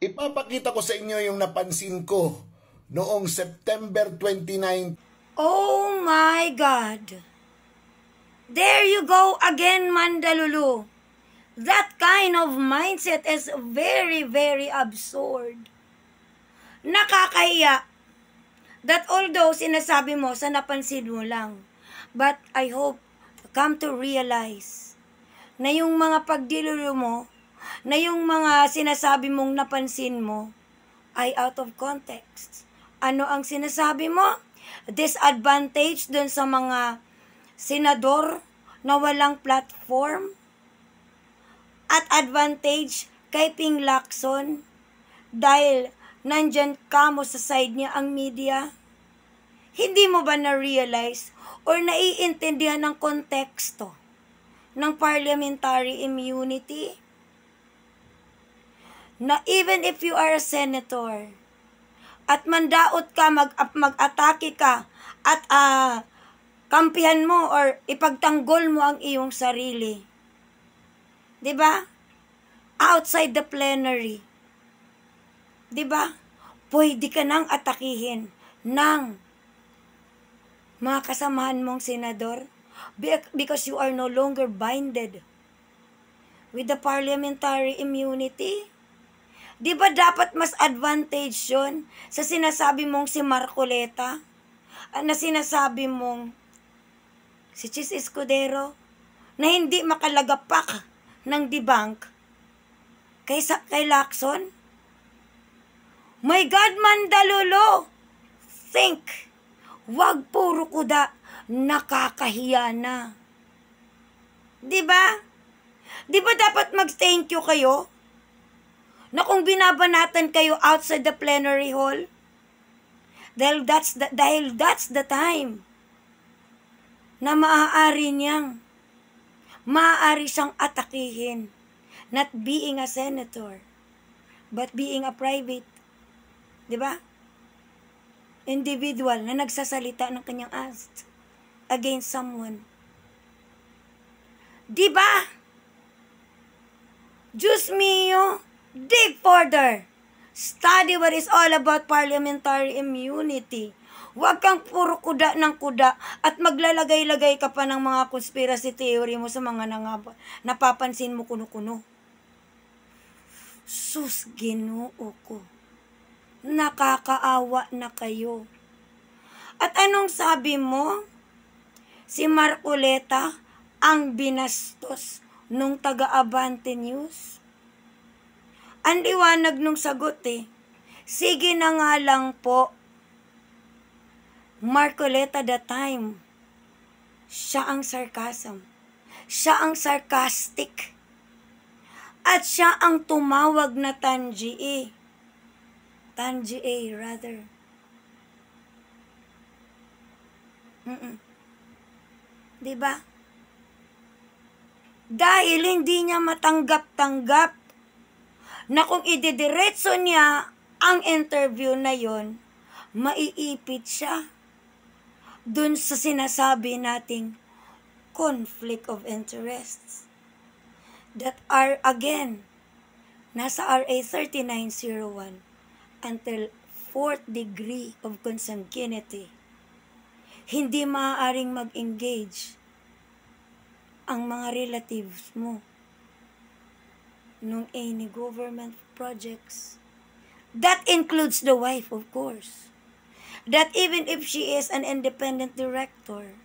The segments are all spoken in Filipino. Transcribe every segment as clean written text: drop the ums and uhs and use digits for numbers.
Ipapakita ko sa inyo yung napansin ko noong September 29. Oh my God! There you go again, Mandalulu. That kind of mindset is very, very absurd. Nakakahiya that although sinasabi mo sa napansin mo lang, but I hope you come to realize na yung mga pagdilulu mo, na yung mga sinasabi mong napansin mo, ay out of context. Ano ang sinasabi mo? Disadvantage dun sa mga senador na walang platform? At advantage kay Ping Lacson dahil nandyan ka mo sa side niya ang media? Hindi mo ba na-realize or naiintindihan ng konteksto ng parliamentary immunity? Na even if you are a senator at mandaot ka, mag-atake ka at kampihan mo or ipagtanggol mo ang iyong sarili. 'Di ba? Outside the plenary. 'Di ba? Pwede ka nang atakihin ng mga kasamahan mong senador because you are no longer binded with the parliamentary immunity. Di ba dapat mas advantage yun sa sinasabi mong si Marcoleta? Na sinasabi mong si Chis Escudero na hindi makalagapak ng debunk kay Lacson? My God, Mandalolo! Think! Wag puro kuda, nakakahiya na. Di ba? Di ba dapat mag-thank you kayo? Na kung binabanatan kayo outside the plenary hall, dahil that's the time na maaari siyang atakihin, not being a senator, but being a private, di ba? Individual na nagsasalita ng kanyang act against someone. Di ba? Diyos mio! Dig further. Study what is all about parliamentary immunity. Huwag kang puro kuda ng kuda at maglalagay-lagay ka pa ng mga conspiracy theory mo sa mga napapansin mo kuno-kuno. Sus, Ginoo ko. Nakakaawa na kayo. At anong sabi mo? Si Marcoleta ang binastos nung taga-Abante News? Ang liwanag nung sagot sige na nga lang po. Marcoleta that time, siya ang sarcasm. Siya ang sarcastic. At siya ang tumawag na Tangie. Tangie rather. Diba? Dahil hindi niya matanggap-tanggap na kung idediretso niya ang interview na yon, maiipit siya dun sa sinasabi nating conflict of interests that are again nasa RA 3901 until 4th degree of consanguinity. Hindi maaaring mag-engage ang mga relatives mo nung any government projects. That includes the wife, of course. That even if she is an independent director,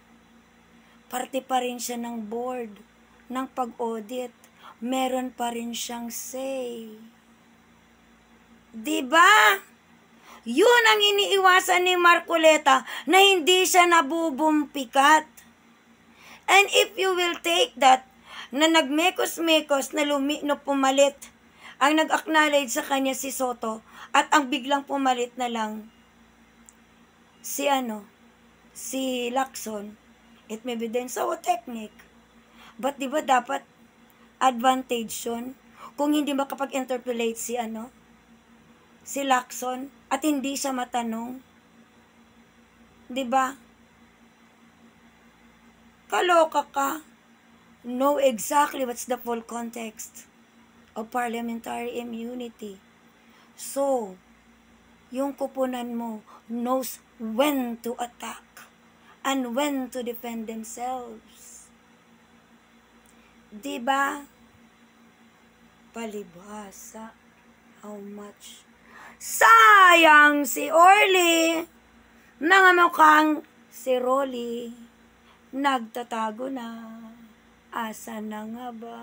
parte pa rin siya ng board ng pag-audit. Meron pa rin siyang say. Diba? Yun ang iniiwasan ni Marcoleta na hindi siya nabubumpikat. And if you will take that, na nagmekos-mekos na pumalit, ang nag-acknowledge sa kanya si Soto, at ang biglang pumalit na lang si Lacson, it may be din so technique. But di ba dapat advantage yun kung hindi makapag-interpolate si Lacson at hindi siya matanong? Di ba? Kaloka ka. Know exactly what's the full context of parliamentary immunity. So, yung kupunan mo knows when to attack and when to defend themselves. Diba? Palibhasa. How much? Sayang si Orly! Mga mukhang si Rolly. Nagtatago na. Asa na nga ba?